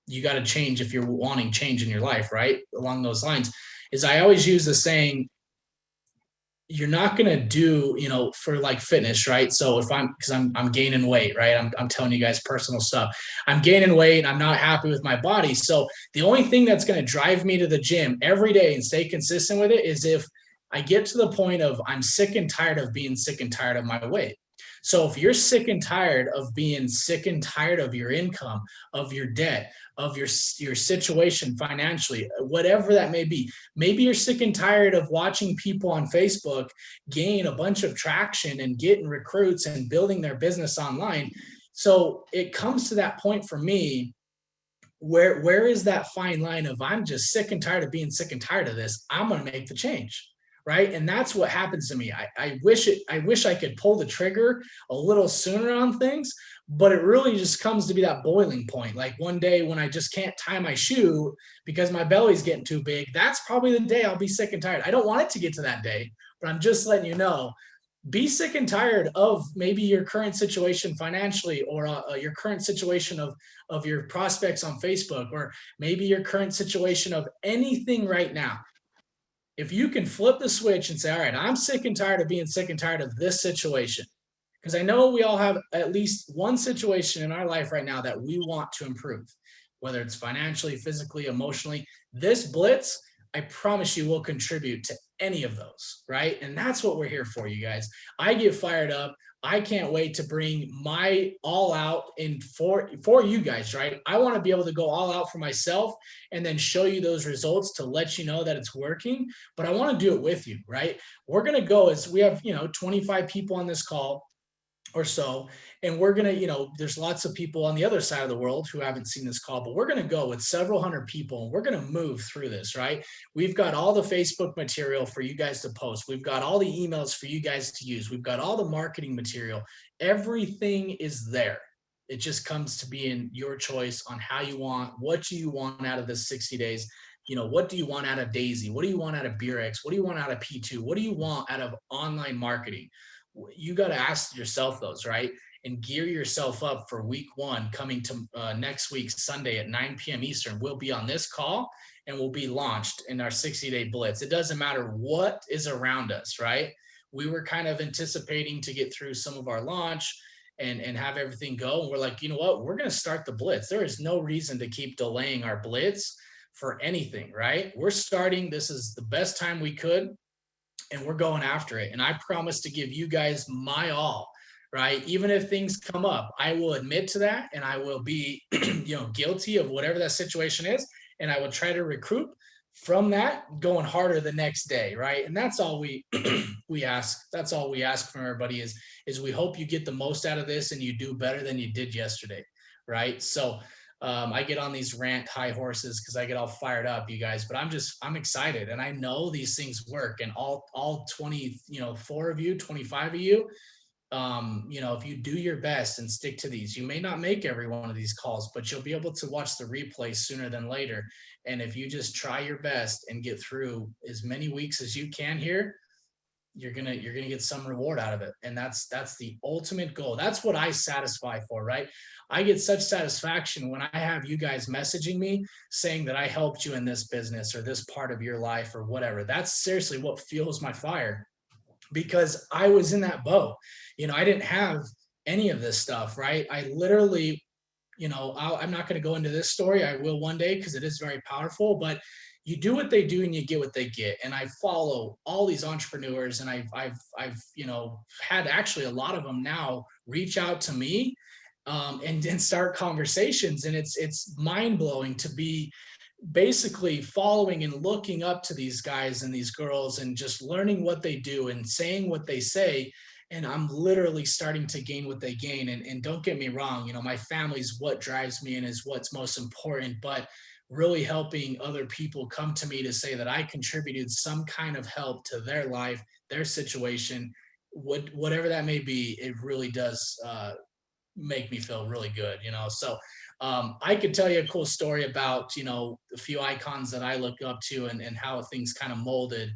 you got to change if you're wanting change in your life, right? Along those lines is I always use the saying, you're not going to do, for like fitness, right? So if because I'm gaining weight, right? I'm telling you guys personal stuff. I'm gaining weight and I'm not happy with my body. So the only thing that's going to drive me to the gym every day and stay consistent with it is if I get to the point of I'm sick and tired of being sick and tired of my weight. So if you're sick and tired of being sick and tired of your income, of your debt, of your situation financially, whatever that may be, maybe you're sick and tired of watching people on Facebook gain a bunch of traction and getting recruits and building their business online. So it comes to that point for me where is that fine line of I'm just sick and tired of being sick and tired of this. I'm going to make the change. Right. And that's what happens to me. I wish I could pull the trigger a little sooner on things, but it really just comes to be that boiling point. Like one day when I just can't tie my shoe because my belly's getting too big, that's probably the day I'll be sick and tired. I don't want it to get to that day, but I'm just letting you know, be sick and tired of maybe your current situation financially, or your current situation of your prospects on Facebook, or maybe your current situation of anything right now. If you can flip the switch and say, all right, I'm sick and tired of being sick and tired of this situation, because I know we all have at least one situation in our life right now that we want to improve, whether it's financially, physically, emotionally. This Blitz, I promise you, will contribute to any of those, right? And that's what we're here for, you guys. I get fired up. I can't wait to bring my all out in for you guys, right? I want to be able to go all out for myself and then show you those results to let you know that it's working. But I want to do it with you, right? We're going to go as we have, 25 people on this call or so. And we're going to, there's lots of people on the other side of the world who haven't seen this call, but we're going to go with several hundred people and we're going to move through this, right? We've got all the Facebook material for you guys to post. We've got all the emails for you guys to use. We've got all the marketing material. Everything is there. It just comes to being your choice on how you want, what do you want out of this 60 days? What do you want out of Daisy? What do you want out of BeerX? What do you want out of P2? What do you want out of online marketing? You got to ask yourself those, right? And gear yourself up for week one coming to next week, Sunday at 9 p.m. Eastern. We'll be on this call and we'll be launched in our 60-day blitz. It doesn't matter what is around us, right? We were kind of anticipating to get through some of our launch and have everything go. And we're like, you know what? We're going to start the blitz. There is no reason to keep delaying our blitz for anything, right? We're starting. This is the best time we could. And we're going after it. And I promise to give you guys my all, right? Even if things come up, I will admit to that and I will be, guilty of whatever that situation is. And I will try to recruit from that, going harder the next day, right? And that's all we ask. That's all we ask from everybody is we hope you get the most out of this and you do better than you did yesterday, right? So I get on these rant high horses because I get all fired up, you guys, but I'm excited and I know these things work, and all 24 of you, 25 of you, if you do your best and stick to these, you may not make every one of these calls, but you'll be able to watch the replay sooner than later. And if you just try your best and get through as many weeks as you can here, you're gonna get some reward out of it. And that's the ultimate goal. That's what I satisfy for, right? I get such satisfaction when I have you guys messaging me saying that I helped you in this business or this part of your life or whatever. That's seriously what fuels my fire, because I was in that boat. I didn't have any of this stuff, right? I literally, I'm not going to go into this story. I will one day because it is very powerful, but you do what they do and you get what they get. And I follow all these entrepreneurs, and I've had actually a lot of them now reach out to me and start conversations. And it's mind blowing to be basically following and looking up to these guys and these girls and just learning what they do and saying what they say. And I'm literally starting to gain what they gain. And don't get me wrong, my family's what drives me and is what's most important, but really helping other people come to me to say that I contributed some kind of help to their life, their situation, whatever that may be, it really does make me feel really good, So I could tell you a cool story about, a few icons that I look up to and how things kind of molded.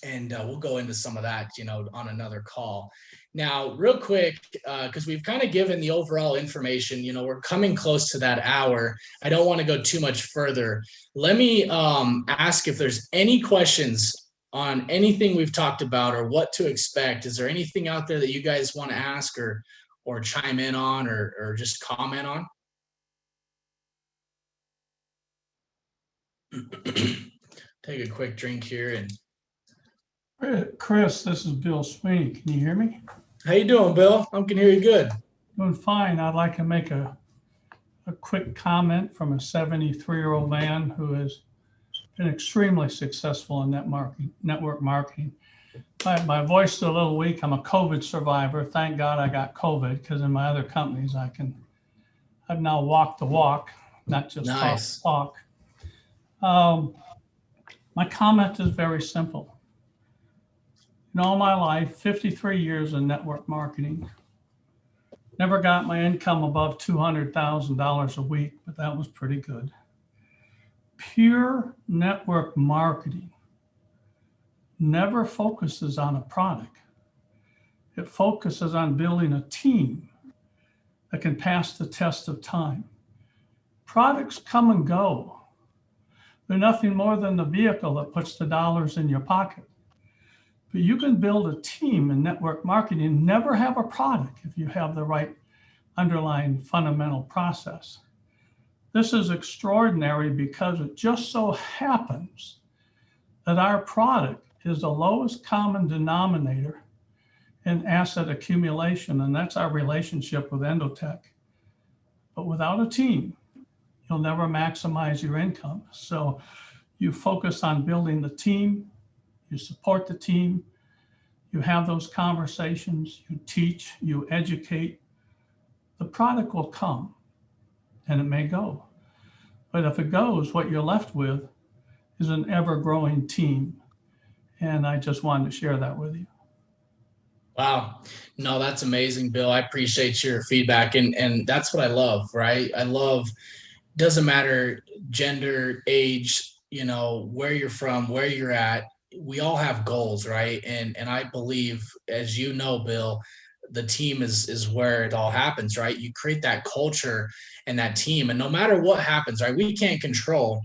And we'll go into some of that, on another call. Now, real quick, because we've kind of given the overall information, we're coming close to that hour. I don't want to go too much further. Let me ask if there's any questions on anything we've talked about or what to expect. Is there anything out there that you guys want to ask or chime in on or just comment on? Take a quick drink here. And Chris, this is Bill Sweeney. Can you hear me? how you doing, Bill? I can hear you good. Doing fine. I'd like to make a quick comment from a 73-year-old man who has been extremely successful in network marketing. My voice is a little weak. I'm a COVID survivor. Thank God I got COVID, because in my other companies I've now walked the walk, not just Nice. talk. My comment is very simple. In all my life, 53 years in network marketing, never got my income above $200,000 a week, but that was pretty good. Pure network marketing never focuses on a product. It focuses on building a team that can pass the test of time. Products come and go. They're nothing more than the vehicle that puts the dollars in your pocket. But you can build a team in network marketing and never have a product if you have the right underlying fundamental process. This is extraordinary because it just so happens that our product is the lowest common denominator in asset accumulation, and that's our relationship with Endotech. But without a team, you'll never maximize your income. So you focus on building the team, you support the team, you have those conversations, you teach, you educate. The product will come and it may go. But if it goes, what you're left with is an ever-growing team. And I just wanted to share that with you. Wow. No, that's amazing, Bill. I appreciate your feedback. And that's what I love, right? I love, doesn't matter gender, age, where you're from, where you're at, we all have goals, right? And I believe, as you know, Bill, the team is where it all happens, right? You create that culture and that team, and no matter what happens, right? We can't control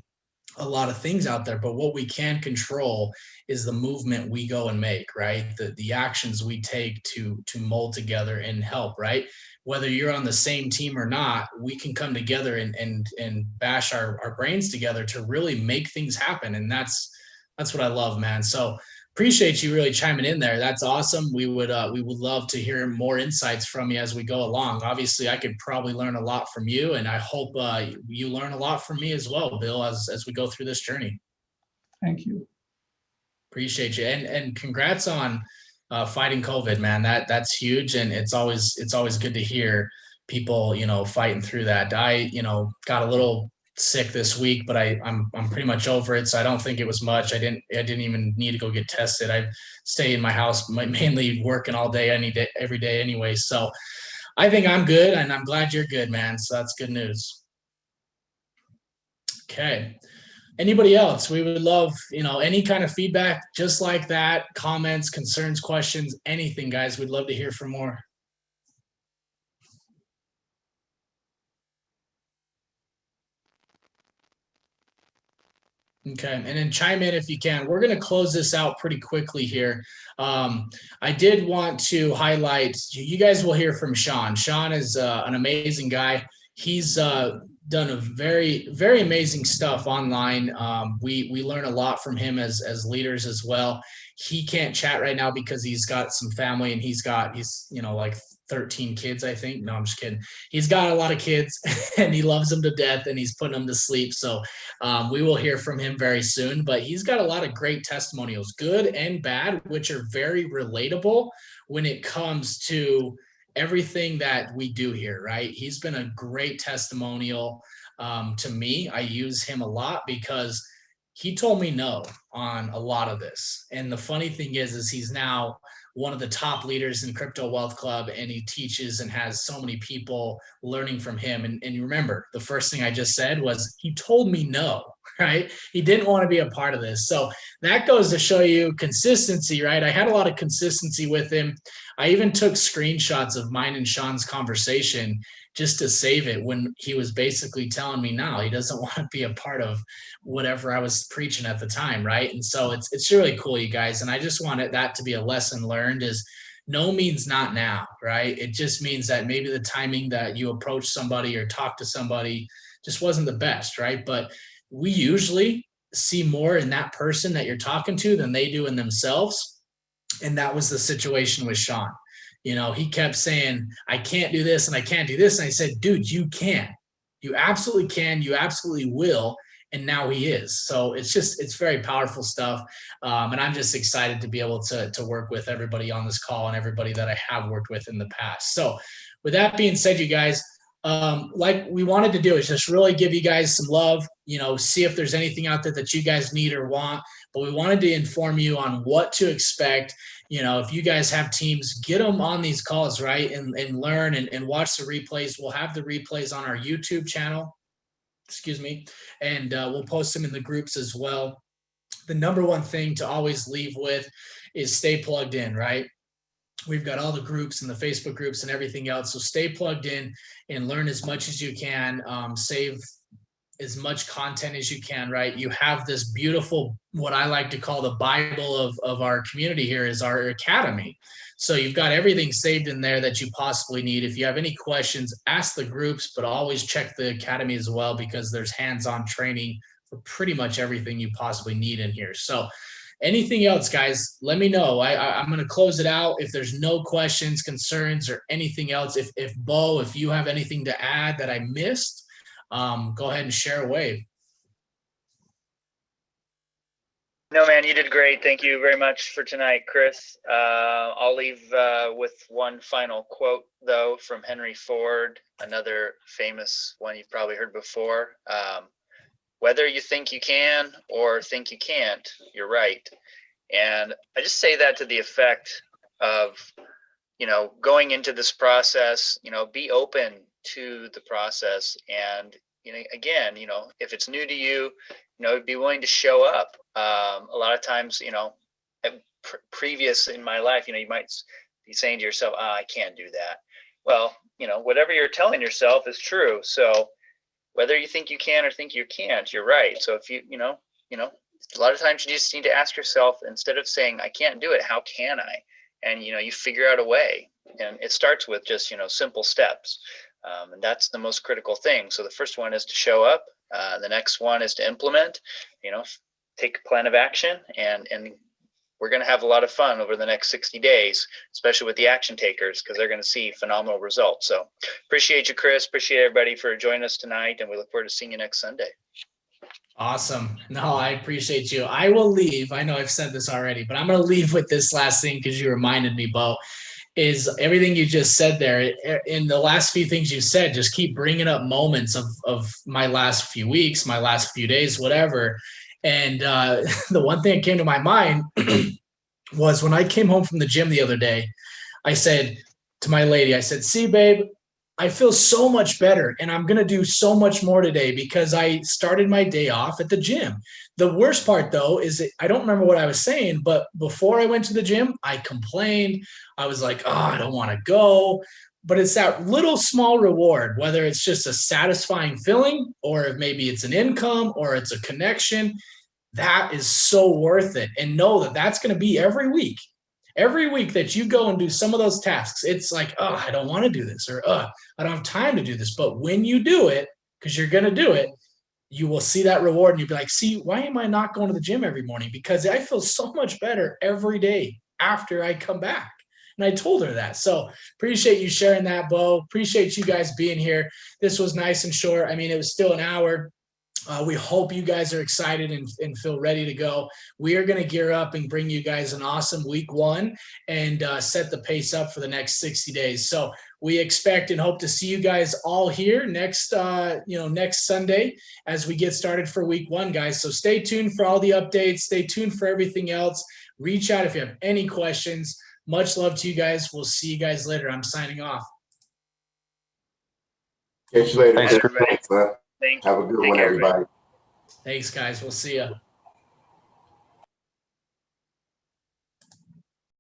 a lot of things out there, but what we can control is the movement we go and make, right? The actions we take to mold together and help, right? Whether you're on the same team or not, we can come together and bash our brains together to really make things happen. And that's what I love, man. So appreciate you really chiming in there. That's awesome. We would love to hear more insights from you as we go along. Obviously, I could probably learn a lot from you, and I hope you learn a lot from me as well, Bill, as we go through this journey. Thank you. Appreciate you, and congrats on fighting COVID, man. That's huge, and it's always good to hear people, fighting through that. I, got a little sick this week, but I'm pretty much over it. So I don't think it was much. I didn't even need to go get tested. I stay in my house, mainly working all day, every day anyway. So I think I'm good, and I'm glad you're good, man. So that's good news. Okay. Anybody else? We would love, any kind of feedback just like that, comments, concerns, questions, anything, guys. We'd love to hear from more. Okay, and then chime in if you can. We're going to close this out pretty quickly here. I did want to highlight, you guys will hear from Sean. Sean is an amazing guy. He's done a very, very amazing stuff online. We learn a lot from him as leaders as well. He can't chat right now because he's got some family, and he's like 13 kids, I think. No, I'm just kidding. He's got a lot of kids and he loves them to death, and he's putting them to sleep. So we will hear from him very soon, but he's got a lot of great testimonials, good and bad, which are very relatable when it comes to everything that we do here, right? He's been a great testimonial to me. I use him a lot because he told me no on a lot of this. And the funny thing is he's now one of the top leaders in Crypto Wealth Club, and he teaches and has so many people learning from him. And you remember, the first thing I just said was he told me no, right? He didn't want to be a part of this. So that goes to show you consistency, right? I had a lot of consistency with him. I even took screenshots of mine and Sean's conversation just to save it when he was basically telling me no, he doesn't want to be a part of whatever I was preaching at the time, right? And so it's really cool, you guys. And I just wanted that to be a lesson learned, is no means not now, right? It just means that maybe the timing that you approach somebody or talk to somebody just wasn't the best, right? But we usually see more in that person that you're talking to than they do in themselves. And that was the situation with Sean. You know, he kept saying, I can't do this and I can't do this. And I said, dude, you can. You absolutely can. You absolutely will. And now he is. So it's very powerful stuff. And I'm just excited to be able to work with everybody on this call and everybody that I have worked with in the past. So with that being said, you guys, like we wanted to do is just really give you guys some love, see if there's anything out there that you guys need or want. But we wanted to inform you on what to expect. If you guys have teams, get them on these calls, right? And learn and watch the replays. We'll have the replays on our YouTube channel, and we'll post them in the groups as well. The number one thing to always leave with is stay plugged in, right? We've got all the groups and the Facebook groups and everything else. So stay plugged in and learn as much as you can, save as much content as you can, right? You have this beautiful, what I like to call the Bible of our community here, is our academy. So you've got everything saved in there that you possibly need. If you have any questions, ask the groups, but always check the academy as well, because there's hands-on training for pretty much everything you possibly need in here. So anything else, guys, let me know. I'm going to close it out. If there's no questions, concerns, or anything else, if Bo, if you have anything to add that I missed, go ahead and share away. No, man, you did great. Thank you very much for tonight, Chris. I'll leave with one final quote, though, from Henry Ford, another famous one you've probably heard before. Whether you think you can or think you can't, you're right. And I just say that to the effect of, going into this process, be open to the process. And, again, if it's new to you, be willing to show up. A lot of times, previous in my life, you might be saying to yourself, I can't do that. Well, whatever you're telling yourself is true. So whether you think you can or think you can't, you're right. So if a lot of times you just need to ask yourself, instead of saying, I can't do it, how can I? And, you figure out a way. And it starts with just, simple steps. And that's the most critical thing. So the first one is to show up. The next one is to implement, take a plan of action, and we're going to have a lot of fun over the next 60 days, especially with the action takers, because they're going to see phenomenal results. So appreciate you, Chris. Appreciate everybody for joining us tonight, and we look forward to seeing you next Sunday. Awesome. No, I appreciate you. I will leave. I know I've said this already, but I'm going to leave with this last thing, because you reminded me, Bo, is everything you just said there. In the last few things you said, just keep bringing up moments of my last few weeks, my last few days, whatever. And the one thing that came to my mind was when I came home from the gym the other day, I said to my lady, I said, see, babe, I feel so much better, and I'm going to do so much more today because I started my day off at the gym. The worst part, though, is that I don't remember what I was saying, but before I went to the gym, I complained. I was like, I don't want to go. But it's that little small reward, whether it's just a satisfying feeling, or if maybe it's an income or it's a connection, that is so worth it. And know that that's going to be every week. Every week that you go and do some of those tasks, it's like, I don't want to do this, or I don't have time to do this. But when you do it, because you're going to do it, you will see that reward and you'll be like, see, why am I not going to the gym every morning? Because I feel so much better every day after I come back. And I told her that. So appreciate you sharing that, Bo. Appreciate you guys being here. This was nice and short. I mean, it was still an hour. We hope you guys are excited and feel ready to go. We are going to gear up and bring you guys an awesome week 1 and set the pace up for the next 60 days. So we expect and hope to see you guys all here next Sunday as we get started for week 1, guys. So stay tuned for all the updates. Stay tuned for everything else. Reach out if you have any questions. Much love to you guys. We'll see you guys later. I'm signing off. Catch you later. Thanks, everybody. Thanks, man. Thank Have you. a good Take one, care, everybody. Thanks, guys. We'll see you.